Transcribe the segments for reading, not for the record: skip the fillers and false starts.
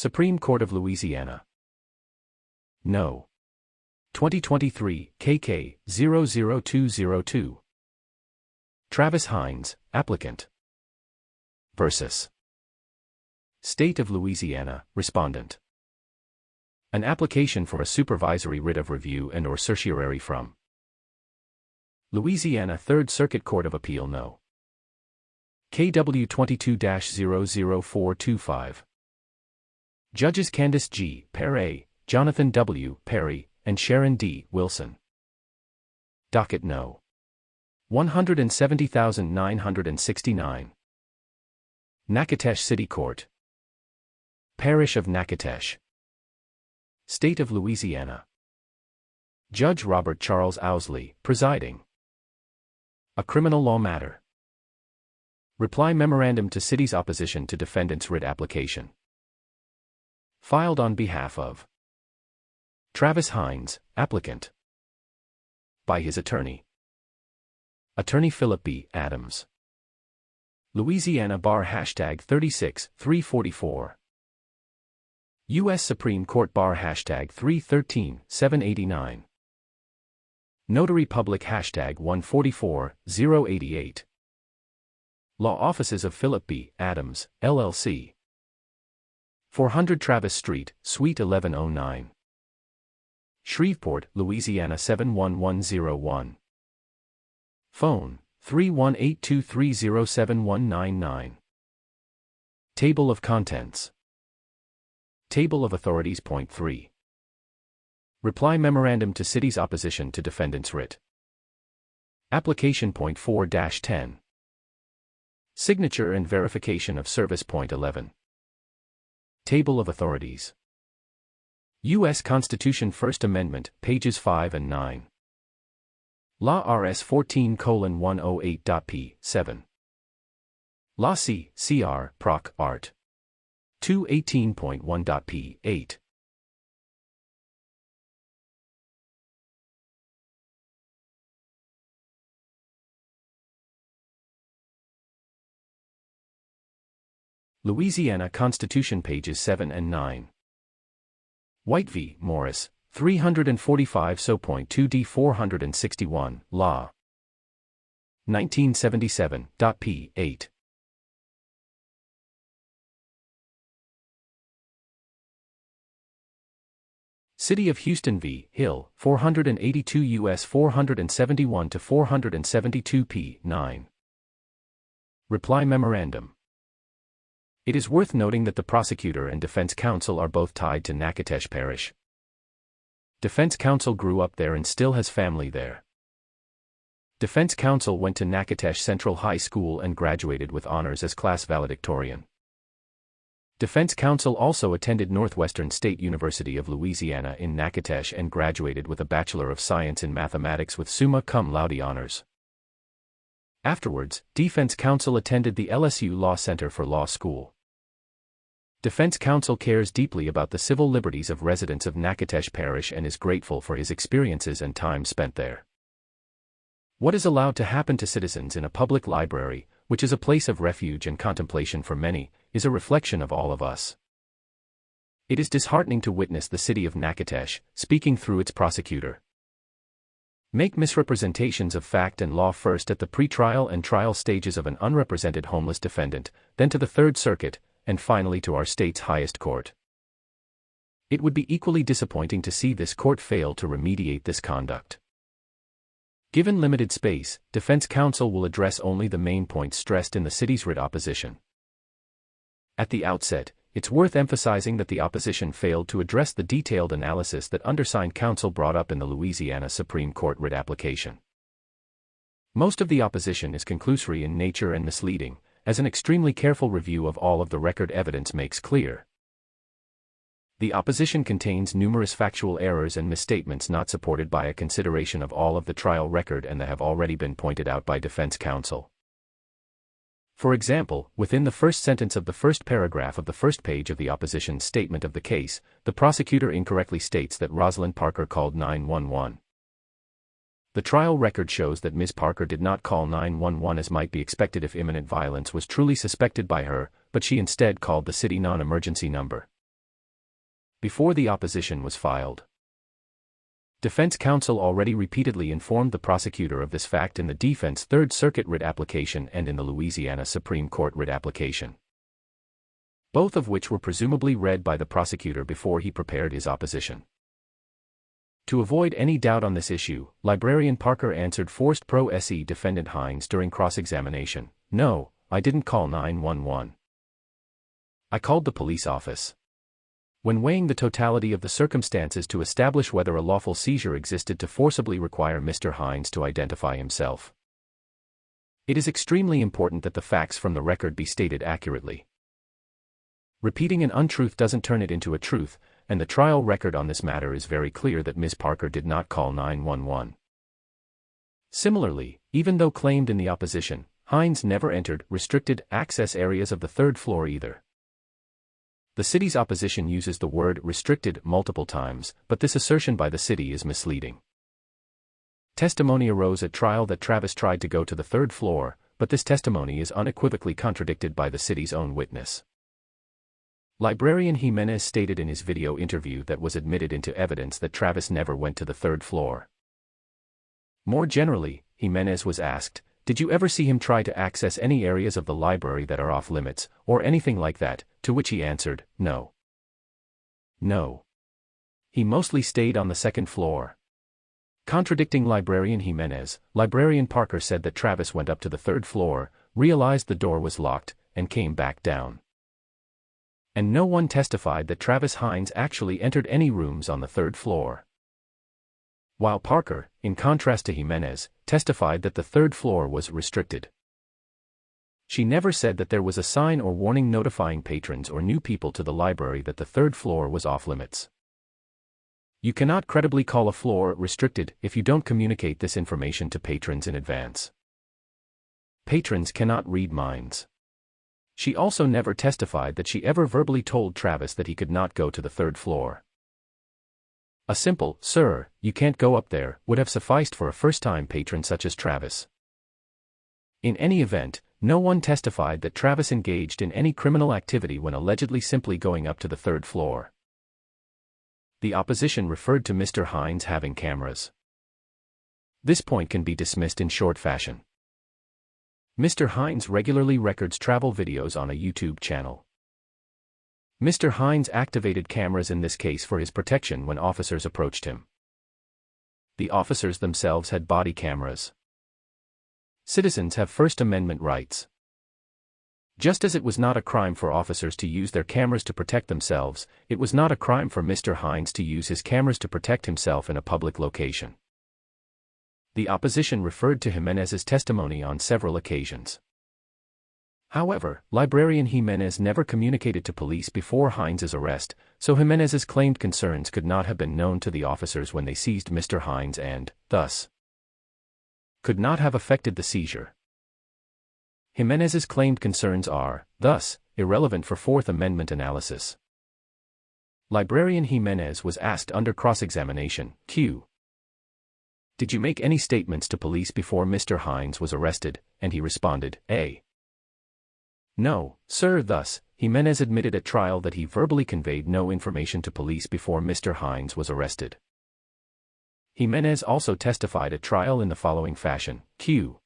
Supreme Court of Louisiana. No. 2023, KK 00202. Travis Hines, applicant. Versus State of Louisiana, respondent. An application for a supervisory writ of review and/or certiorari from Louisiana Third Circuit Court of Appeal No. KW 22-00425. Judges Candace G. Perry, Jonathan W. Perry, and Sharon D. Wilson. Docket No. 170,969. Natchitoches City Court. Parish of Natchitoches. State of Louisiana. Judge Robert Charles Owsley, presiding. A criminal law matter. Reply memorandum to city's opposition to defendant's writ application. Filed on behalf of Travis Hines, applicant. By his attorney. Attorney Philip B. Adams. Louisiana Bar #36-344. U.S. Supreme Court Bar #313-789. Notary Public #144-088. Law Offices of Philip B. Adams, LLC. 400 Travis Street, Suite 1109. Shreveport, Louisiana 71101. Phone, 318-230-71199. Table of Contents. Table of Authorities. Point 3. Reply Memorandum to City's Opposition to Defendant's Writ. Application. Point 4-10. Signature and Verification of Service. Point 11. Table of Authorities. U.S. Constitution First Amendment, pages 5 and 9. Law RS 14:108.p. 7. Law C. Cr. Proc. Art. 218.1.p. 8. Louisiana Constitution pages 7 and 9. White v. Morris, 345 So.2d 461, Law. 1977.p. 8. City of Houston v. Hill, 482 U.S. 471 to 472 p. 9. Reply Memorandum. It is worth noting that the prosecutor and defense counsel are both tied to Natchitoches Parish. Defense counsel grew up there and still has family there. Defense counsel went to Natchitoches Central High School and graduated with honors as class valedictorian. Defense counsel also attended Northwestern State University of Louisiana in Natchitoches and graduated with a Bachelor of Science in Mathematics with summa cum laude honors. Afterwards, defense counsel attended the LSU Law Center for Law School. Defense counsel cares deeply about the civil liberties of residents of Natchitoches Parish and is grateful for his experiences and time spent there. What is allowed to happen to citizens in a public library, which is a place of refuge and contemplation for many, is a reflection of all of us. It is disheartening to witness the city of Natchitoches, speaking through its prosecutor, make misrepresentations of fact and law first at the pretrial and trial stages of an unrepresented homeless defendant, then to the Third Circuit, and finally to our state's highest court. It would be equally disappointing to see this court fail to remediate this conduct. Given limited space, defense counsel will address only the main points stressed in the city's writ opposition. At the outset, it's worth emphasizing that the opposition failed to address the detailed analysis that undersigned counsel brought up in the Louisiana Supreme Court writ application. Most of the opposition is conclusory in nature and misleading, as an extremely careful review of all of the record evidence makes clear. The opposition contains numerous factual errors and misstatements not supported by a consideration of all of the trial record and that have already been pointed out by defense counsel. For example, within the first sentence of the first paragraph of the first page of the opposition's statement of the case, the prosecutor incorrectly states that Rosalind Parker called 911. The trial record shows that Ms. Parker did not call 911 as might be expected if imminent violence was truly suspected by her, but she instead called the city non-emergency number. before the opposition was filed. Defense counsel already repeatedly informed the prosecutor of this fact in the defense Third Circuit writ application and in the Louisiana Supreme Court writ application, both of which were presumably read by the prosecutor before he prepared his opposition. To avoid any doubt on this issue, Librarian Parker answered forced pro se defendant Hines during cross-examination, "No, I didn't call 911. I called the police office." When weighing the totality of the circumstances to establish whether a lawful seizure existed to forcibly require Mr. Hines to identify himself, it is extremely important that the facts from the record be stated accurately. Repeating an untruth doesn't turn it into a truth, and the trial record on this matter is very clear that Ms. Parker did not call 911. Similarly, even though claimed in the opposition, Hines never entered restricted access areas of the third floor either. The city's opposition uses the word restricted multiple times, but this assertion by the city is misleading. Testimony arose at trial that Travis tried to go to the third floor, but this testimony is unequivocally contradicted by the city's own witness. Librarian Jimenez stated in his video interview that was admitted into evidence that Travis never went to the third floor. More generally, Jimenez was asked, "Did you ever see him try to access any areas of the library that are off limits, or anything like that?" To which he answered, "No. No. He mostly stayed on the second floor." Contradicting Librarian Jimenez, Librarian Parker said that Travis went up to the third floor, realized the door was locked, and came back down. And no one testified that Travis Hines actually entered any rooms on the third floor. While Parker, in contrast to Jimenez, testified that the third floor was restricted. She never said that there was a sign or warning notifying patrons or new people to the library that the third floor was off limits. You cannot credibly call a floor restricted if you don't communicate this information to patrons in advance. Patrons cannot read minds. She also never testified that she ever verbally told Travis that he could not go to the third floor. A simple, "Sir, you can't go up there," would have sufficed for a first-time patron such as Travis. In any event, no one testified that Travis engaged in any criminal activity when allegedly simply going up to the third floor. The opposition referred to Mr. Hines having cameras. This point can be dismissed in short fashion. Mr. Hines regularly records travel videos on a YouTube channel. Mr. Hines activated cameras in this case for his protection when officers approached him. The officers themselves had body cameras. Citizens have First Amendment rights. Just as it was not a crime for officers to use their cameras to protect themselves, it was not a crime for Mr. Hines to use his cameras to protect himself in a public location. The opposition referred to Jimenez's testimony on several occasions. However, Librarian Jimenez never communicated to police before Hines's arrest, so Jimenez's claimed concerns could not have been known to the officers when they seized Mr. Hines and, thus, could not have affected the seizure. Jimenez's claimed concerns are, thus, irrelevant for Fourth Amendment analysis. Librarian Jimenez was asked under cross-examination, Q. Did you make any statements to police before Mr. Hines was arrested? And he responded, A. No, sir. Thus, Jimenez admitted at trial that he verbally conveyed no information to police before Mr. Hines was arrested. Jimenez also testified at trial in the following fashion, Q.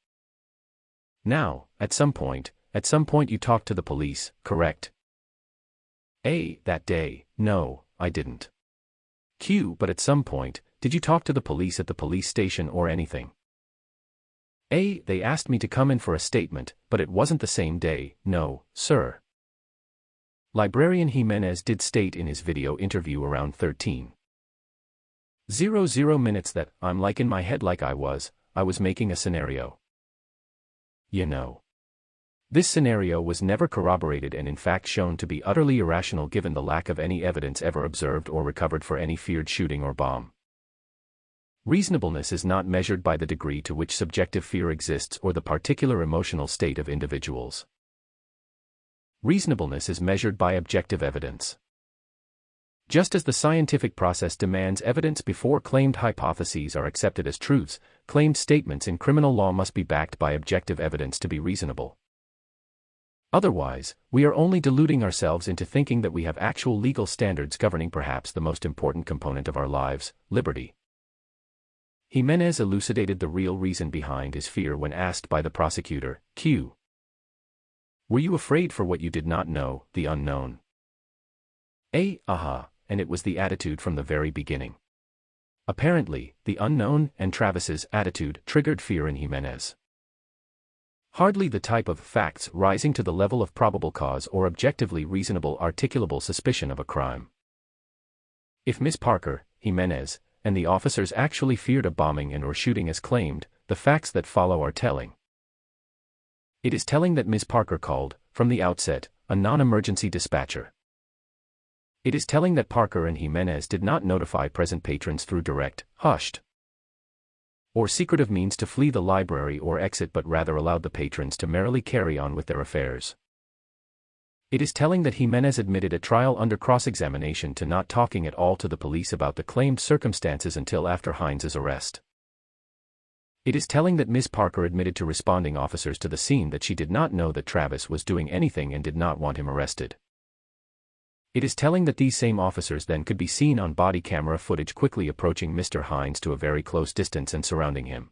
Now, at some point you talked to the police, correct? A. That day, no, I didn't. Q. But at some point, did you talk to the police at the police station or anything? A. They asked me to come in for a statement, but it wasn't the same day, no, sir. Librarian Jimenez did state in his video interview around 13:00 minutes that, I'm like in my head like I was making a scenario. You know. This scenario was never corroborated and in fact shown to be utterly irrational given the lack of any evidence ever observed or recovered for any feared shooting or bomb. Reasonableness is not measured by the degree to which subjective fear exists or the particular emotional state of individuals. Reasonableness is measured by objective evidence. Just as the scientific process demands evidence before claimed hypotheses are accepted as truths, claimed statements in criminal law must be backed by objective evidence to be reasonable. Otherwise, we are only deluding ourselves into thinking that we have actual legal standards governing perhaps the most important component of our lives, liberty. Jimenez elucidated the real reason behind his fear when asked by the prosecutor, Q. Were you afraid for what you did not know, the unknown? And it was the attitude from the very beginning. Apparently, the unknown and Travis's attitude triggered fear in Jimenez. Hardly the type of facts rising to the level of probable cause or objectively reasonable articulable suspicion of a crime. If Miss Parker, Jimenez, and the officers actually feared a bombing and or shooting as claimed, the facts that follow are telling. It is telling that Miss Parker called, from the outset, a non-emergency dispatcher. It is telling that Parker and Jimenez did not notify present patrons through direct, hushed, or secretive means to flee the library or exit but rather allowed the patrons to merrily carry on with their affairs. It is telling that Jimenez admitted at trial under cross-examination to not talking at all to the police about the claimed circumstances until after Hines' arrest. It is telling that Miss Parker admitted to responding officers to the scene that she did not know that Travis was doing anything and did not want him arrested. It is telling that these same officers then could be seen on body camera footage quickly approaching Mr. Hines to a very close distance and surrounding him.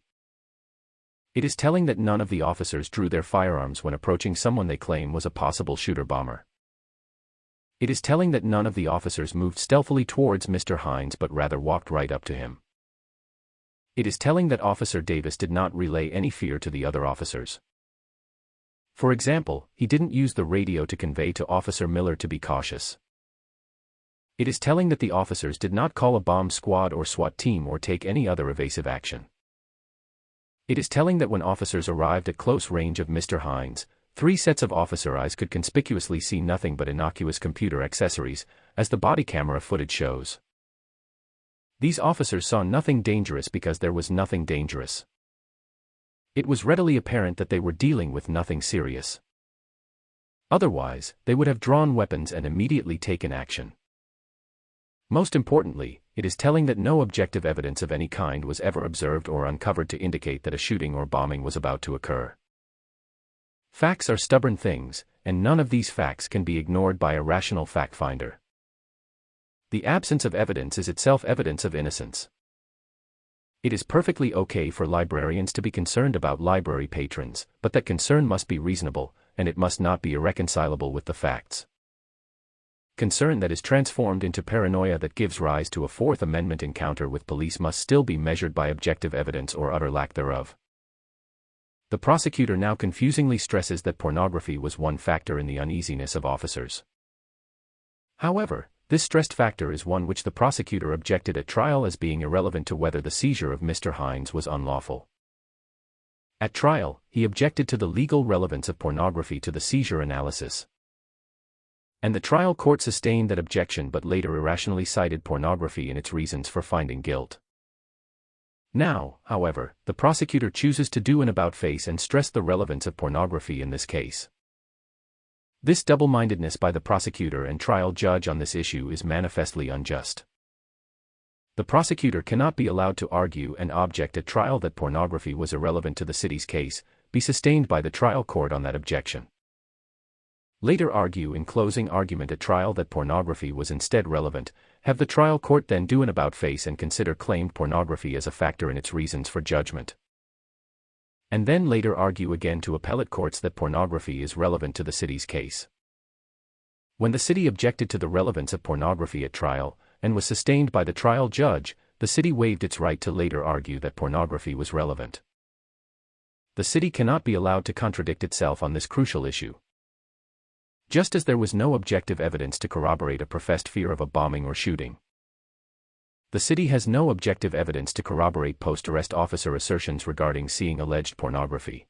It is telling that none of the officers drew their firearms when approaching someone they claim was a possible shooter-bomber. It is telling that none of the officers moved stealthily towards Mr. Hines but rather walked right up to him. It is telling that Officer Davis did not relay any fear to the other officers. For example, he didn't use the radio to convey to Officer Miller to be cautious. It is telling that the officers did not call a bomb squad or SWAT team or take any other evasive action. It is telling that when officers arrived at close range of Mr. Hines, 3 sets of officer eyes could conspicuously see nothing but innocuous computer accessories, as the body camera footage shows. These officers saw nothing dangerous because there was nothing dangerous. It was readily apparent that they were dealing with nothing serious. Otherwise, they would have drawn weapons and immediately taken action. Most importantly, it is telling that no objective evidence of any kind was ever observed or uncovered to indicate that a shooting or bombing was about to occur. Facts are stubborn things, and none of these facts can be ignored by a rational fact finder. The absence of evidence is itself evidence of innocence. It is perfectly okay for librarians to be concerned about library patrons, but that concern must be reasonable, and it must not be irreconcilable with the facts. Concern that is transformed into paranoia that gives rise to a Fourth Amendment encounter with police must still be measured by objective evidence or utter lack thereof. The prosecutor now confusingly stresses that pornography was one factor in the uneasiness of officers. However, this stressed factor is one which the prosecutor objected at trial as being irrelevant to whether the seizure of Mr. Hines was unlawful. At trial, he objected to the legal relevance of pornography to the seizure analysis. And the trial court sustained that objection but later irrationally cited pornography in its reasons for finding guilt. Now, however, the prosecutor chooses to do an about-face and stress the relevance of pornography in this case. This double-mindedness by the prosecutor and trial judge on this issue is manifestly unjust. The prosecutor cannot be allowed to argue and object at trial that pornography was irrelevant to the city's case, be sustained by the trial court on that objection. Later argue in closing argument at trial that pornography was instead relevant, have the trial court then do an about-face and consider claimed pornography as a factor in its reasons for judgment. And then later argue again to appellate courts that pornography is relevant to the city's case. When the city objected to the relevance of pornography at trial, and was sustained by the trial judge, the city waived its right to later argue that pornography was relevant. The city cannot be allowed to contradict itself on this crucial issue. Just as there was no objective evidence to corroborate a professed fear of a bombing or shooting, the city has no objective evidence to corroborate post-arrest officer assertions regarding seeing alleged pornography.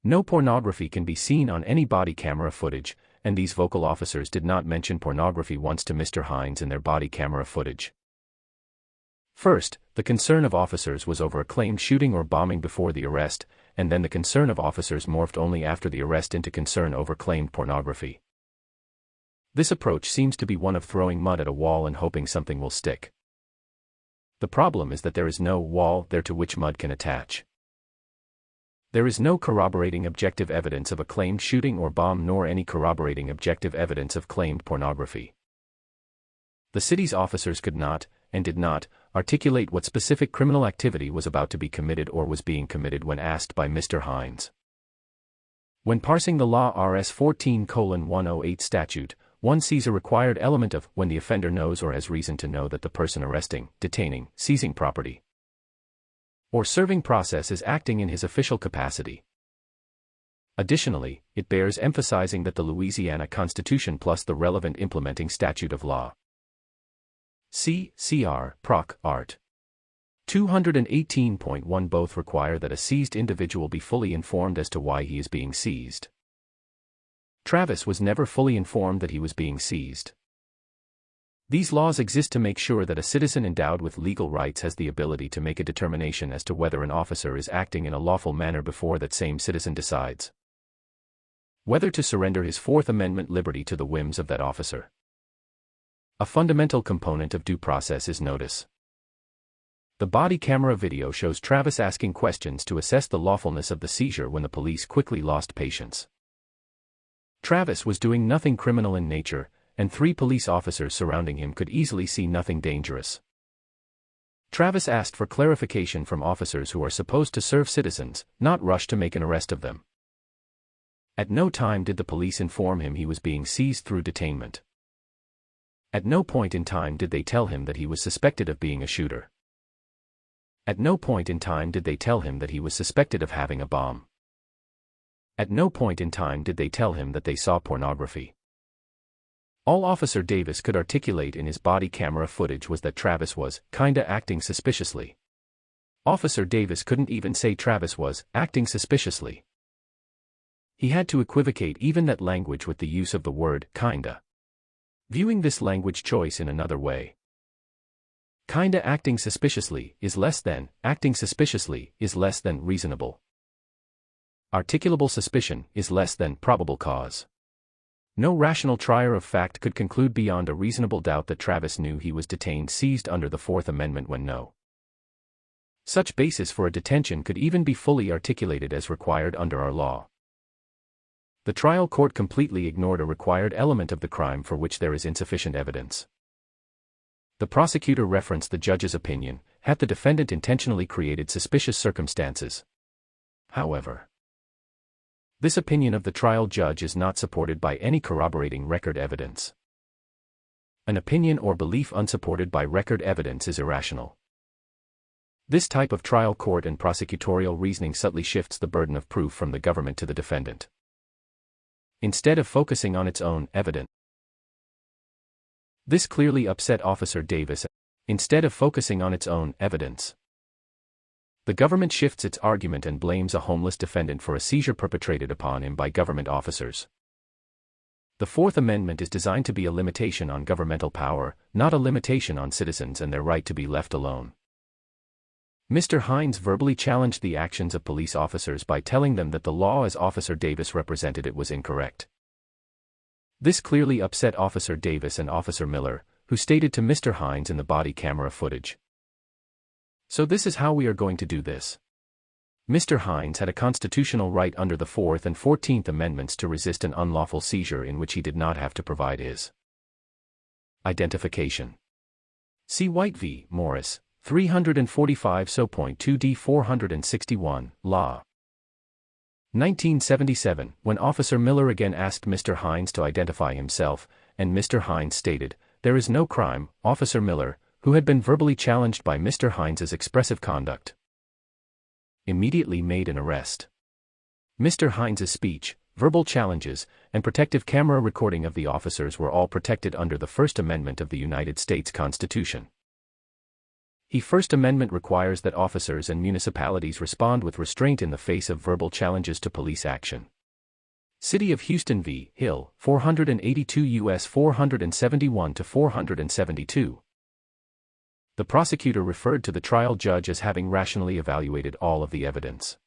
No pornography can be seen on any body camera footage, and these vocal officers did not mention pornography once to Mr. Hines in their body camera footage. First, the concern of officers was over a claimed shooting or bombing before the arrest, and then the concern of officers morphed only after the arrest into concern over claimed pornography. This approach seems to be one of throwing mud at a wall and hoping something will stick. The problem is that there is no wall there to which mud can attach. There is no corroborating objective evidence of a claimed shooting or bomb nor any corroborating objective evidence of claimed pornography. The city's officers could not, and did not, articulate what specific criminal activity was about to be committed or was being committed when asked by Mr. Hines. When parsing the law RS 14:108 statute, one sees a required element of when the offender knows or has reason to know that the person arresting, detaining, seizing property, or serving process is acting in his official capacity. Additionally, it bears emphasizing that the Louisiana Constitution plus the relevant implementing statute of law C.Cr. Proc. Art. 218.1 both require that a seized individual be fully informed as to why he is being seized. Travis was never fully informed that he was being seized. These laws exist to make sure that a citizen endowed with legal rights has the ability to make a determination as to whether an officer is acting in a lawful manner before that same citizen decides whether to surrender his Fourth Amendment liberty to the whims of that officer. A fundamental component of due process is notice. The body camera video shows Travis asking questions to assess the lawfulness of the seizure when the police quickly lost patience. Travis was doing nothing criminal in nature, and 3 police officers surrounding him could easily see nothing dangerous. Travis asked for clarification from officers who are supposed to serve citizens, not rush to make an arrest of them. At no time did the police inform him he was being seized through detainment. At no point in time did they tell him that he was suspected of being a shooter. At no point in time did they tell him that he was suspected of having a bomb. At no point in time did they tell him that they saw pornography. All Officer Davis could articulate in his body camera footage was that Travis was kinda acting suspiciously. Officer Davis couldn't even say Travis was acting suspiciously. He had to equivocate even that language with the use of the word kinda. Viewing this language choice in another way. Kinda acting suspiciously is less than, acting suspiciously is less than reasonable. Articulable suspicion is less than probable cause. No rational trier of fact could conclude beyond a reasonable doubt that Travis knew he was detained seized under the Fourth Amendment when no such basis for a detention could even be fully articulated as required under our law. The trial court completely ignored a required element of the crime for which there is insufficient evidence. The prosecutor referenced the judge's opinion, had the defendant intentionally created suspicious circumstances. However, this opinion of the trial judge is not supported by any corroborating record evidence. An opinion or belief unsupported by record evidence is irrational. This type of trial court and prosecutorial reasoning subtly shifts the burden of proof from the government to the defendant. Instead of focusing on its own evidence, this clearly upset Officer Davis. Instead of focusing on its own evidence, the government shifts its argument and blames a homeless defendant for a seizure perpetrated upon him by government officers. The Fourth Amendment is designed to be a limitation on governmental power, not a limitation on citizens and their right to be left alone. Mr. Hines verbally challenged the actions of police officers by telling them that the law as Officer Davis represented it was incorrect. This clearly upset Officer Davis and Officer Miller, who stated to Mr. Hines in the body camera footage, "So this is how we are going to do this." Mr. Hines had a constitutional right under the 4th and 14th Amendments to resist an unlawful seizure in which he did not have to provide his identification. See White v. Morris, 345 So.2d 461, Law. 1977, when Officer Miller again asked Mr. Hines to identify himself, and Mr. Hines stated, "There is no crime," Officer Miller, who had been verbally challenged by Mr. Hines's expressive conduct, immediately made an arrest. Mr. Hines's speech, verbal challenges, and protective camera recording of the officers were all protected under the First Amendment of the United States Constitution. The First Amendment requires that officers and municipalities respond with restraint in the face of verbal challenges to police action. City of Houston v. Hill, 482 U.S. 471-472. The prosecutor referred to the trial judge as having rationally evaluated all of the evidence.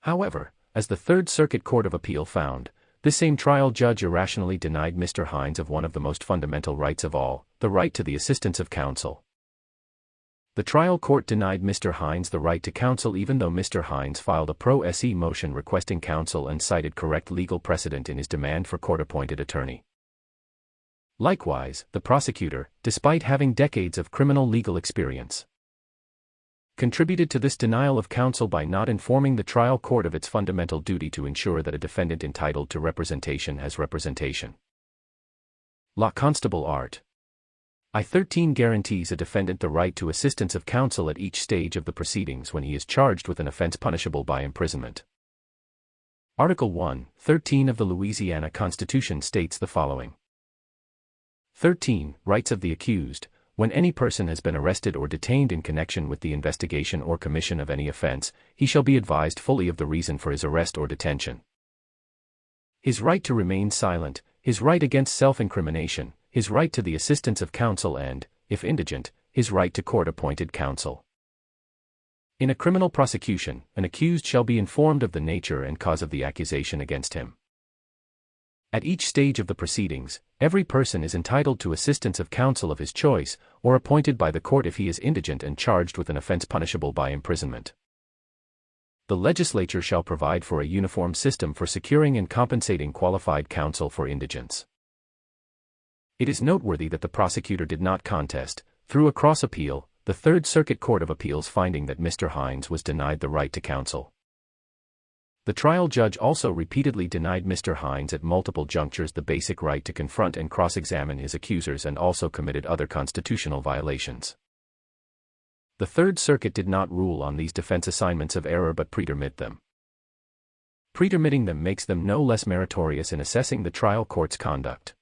However, as the Third Circuit Court of Appeal found, this same trial judge irrationally denied Mr. Hines of one of the most fundamental rights of all, the right to the assistance of counsel. The trial court denied Mr. Hines the right to counsel even though Mr. Hines filed a pro se motion requesting counsel and cited correct legal precedent in his demand for court-appointed attorney. Likewise, the prosecutor, despite having decades of criminal legal experience, contributed to this denial of counsel by not informing the trial court of its fundamental duty to ensure that a defendant entitled to representation has representation. Law Constable Art. I-13 guarantees a defendant the right to assistance of counsel at each stage of the proceedings when he is charged with an offense punishable by imprisonment. Article 1(13) of the Louisiana Constitution states the following. 13. Rights of the accused. When any person has been arrested or detained in connection with the investigation or commission of any offense, he shall be advised fully of the reason for his arrest or detention. His right to remain silent, his right against self-incrimination, his right to the assistance of counsel and, if indigent, his right to court-appointed counsel. In a criminal prosecution, an accused shall be informed of the nature and cause of the accusation against him. At each stage of the proceedings, every person is entitled to assistance of counsel of his choice, or appointed by the court if he is indigent and charged with an offense punishable by imprisonment. The legislature shall provide for a uniform system for securing and compensating qualified counsel for indigents. It is noteworthy that the prosecutor did not contest, through a cross-appeal, the Third Circuit Court of Appeals finding that Mr. Hines was denied the right to counsel. The trial judge also repeatedly denied Mr. Hines at multiple junctures the basic right to confront and cross-examine his accusers and also committed other constitutional violations. The Third Circuit did not rule on these defense assignments of error but pretermit them. Pretermitting them makes them no less meritorious in assessing the trial court's conduct.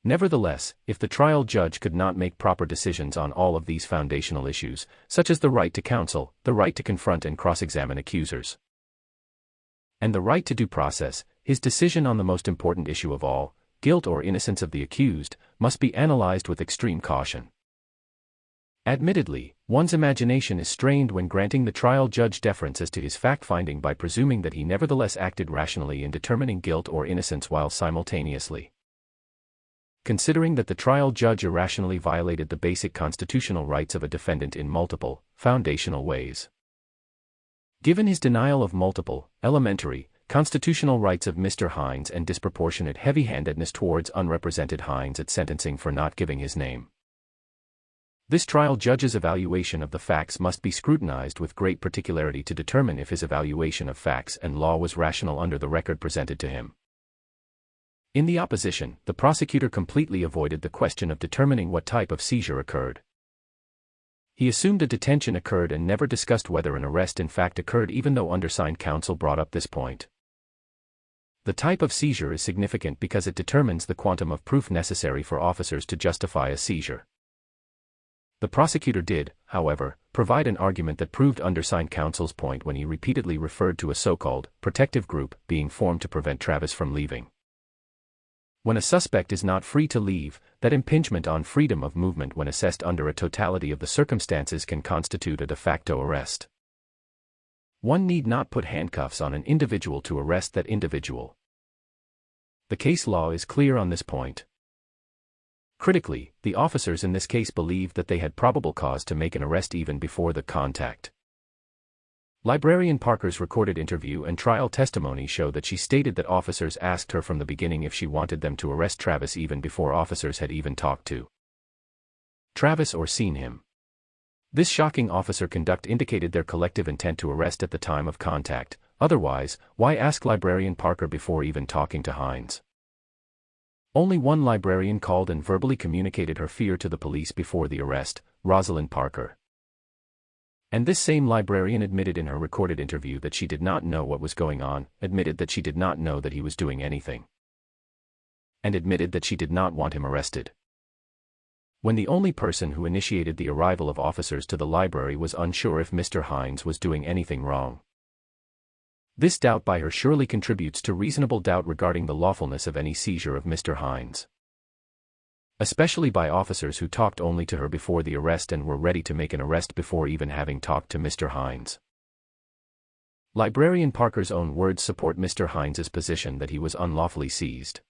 Nevertheless, if the trial judge could not make proper decisions on all of these foundational issues, such as the right to counsel, the right to confront and cross-examine accusers, and the right to due process, his decision on the most important issue of all, guilt or innocence of the accused, must be analyzed with extreme caution. Admittedly, one's imagination is strained when granting the trial judge deference as to his fact-finding by presuming that he nevertheless acted rationally in determining guilt or innocence while simultaneously considering that the trial judge irrationally violated the basic constitutional rights of a defendant in multiple, foundational ways. Given his denial of multiple, elementary, constitutional rights of Mr. Hines and disproportionate heavy-handedness towards unrepresented Hines at sentencing for not giving his name, this trial judge's evaluation of the facts must be scrutinized with great particularity to determine if his evaluation of facts and law was rational under the record presented to him. In the opposition, the prosecutor completely avoided the question of determining what type of seizure occurred. He assumed a detention occurred and never discussed whether an arrest in fact occurred even though undersigned counsel brought up this point. The type of seizure is significant because it determines the quantum of proof necessary for officers to justify a seizure. The prosecutor did, however, provide an argument that proved undersigned counsel's point when he repeatedly referred to a so-called protective group being formed to prevent Travis from leaving. When a suspect is not free to leave, that impingement on freedom of movement when assessed under a totality of the circumstances can constitute a de facto arrest. One need not put handcuffs on an individual to arrest that individual. The case law is clear on this point. Critically, the officers in this case believed that they had probable cause to make an arrest even before the contact. Librarian Parker's recorded interview and trial testimony show that she stated that officers asked her from the beginning if she wanted them to arrest Travis even before officers had even talked to Travis or seen him. This shocking officer conduct indicated their collective intent to arrest at the time of contact. Otherwise, why ask Librarian Parker before even talking to Hines? Only one librarian called and verbally communicated her fear to the police before the arrest, Rosalind Parker. And this same librarian admitted in her recorded interview that she did not know what was going on, admitted that she did not know that he was doing anything, and admitted that she did not want him arrested. When the only person who initiated the arrival of officers to the library was unsure if Mr. Hines was doing anything wrong. This doubt by her surely contributes to reasonable doubt regarding the lawfulness of any seizure of Mr. Hines, especially by officers who talked only to her before the arrest and were ready to make an arrest before even having talked to Mr. Hines. Librarian Parker's own words support Mr. Hines's position that he was unlawfully seized.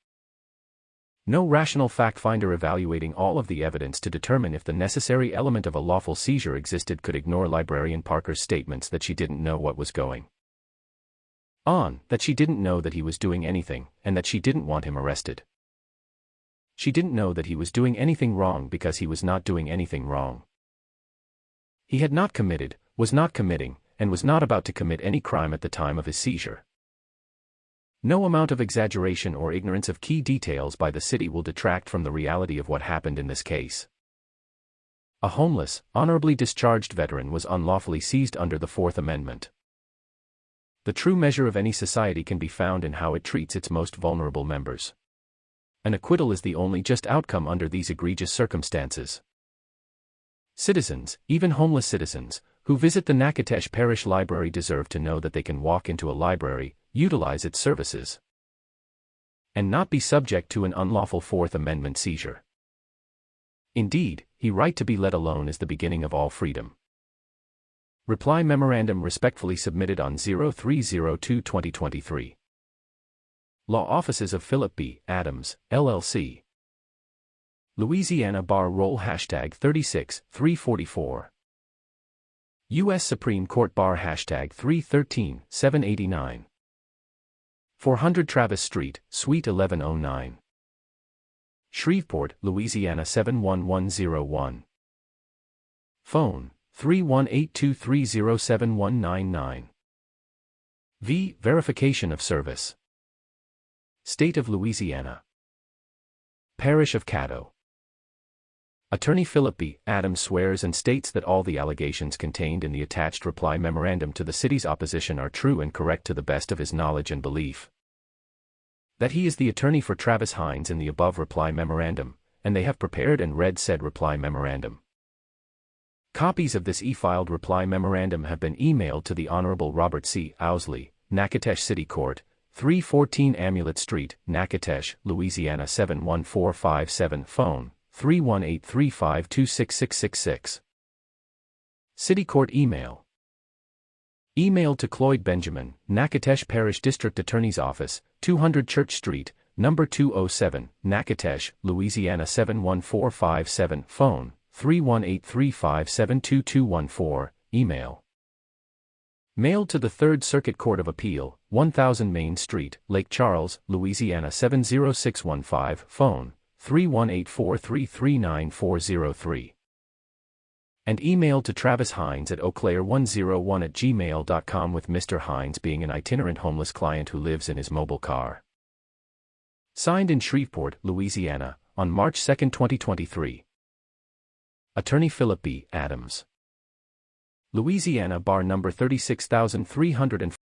No rational fact finder evaluating all of the evidence to determine if the necessary element of a lawful seizure existed could ignore librarian Parker's statements that she didn't know what was going on, that she didn't know that he was doing anything, and that she didn't want him arrested. She didn't know that he was doing anything wrong because he was not doing anything wrong. He had not committed, was not committing, and was not about to commit any crime at the time of his seizure. No amount of exaggeration or ignorance of key details by the city will detract from the reality of what happened in this case. A homeless, honorably discharged veteran was unlawfully seized under the Fourth Amendment. The true measure of any society can be found in how it treats its most vulnerable members. An acquittal is the only just outcome under these egregious circumstances. Citizens, even homeless citizens, who visit the Natchitoches Parish Library deserve to know that they can walk into a library, utilize its services, and not be subject to an unlawful Fourth Amendment seizure. Indeed, the right to be let alone is the beginning of all freedom. Reply Memorandum respectfully submitted on 03/02/2023. Law Offices of Philip B. Adams, LLC. Louisiana Bar Roll #36-344. U.S. Supreme Court Bar #313-789. 400 Travis Street, Suite 1109. Shreveport, Louisiana 71101. Phone, 318-230-7199. V. Verification of service. State of Louisiana. Parish of Caddo. Attorney Philip B. Adams swears and states that all the allegations contained in the attached reply memorandum to the city's opposition are true and correct to the best of his knowledge and belief. That he is the attorney for Travis Hines in the above reply memorandum, and they have prepared and read said reply memorandum. Copies of this e-filed reply memorandum have been emailed to the Honorable Robert C. Owsley, Natchitoches City Court, 314 Amulet Street, Natchitoches, Louisiana 71457. Phone, 318-352-6666. City Court Email. Email to Cloyd Benjamin, Natchitoches Parish District Attorney's Office, 200 Church Street, number 207, Natchitoches, Louisiana 71457. Phone, 318-357-2214. Email. Mailed to the Third Circuit Court of Appeal, 1000 Main Street, Lake Charles, Louisiana 70615. Phone, 318-433-9403. And email to Travis Hines at eauclair101@gmail.com, with Mr. Hines being an itinerant homeless client who lives in his mobile car. Signed in Shreveport, Louisiana, on March 2, 2023. Attorney Philip B. Adams. Louisiana Bar number 36300.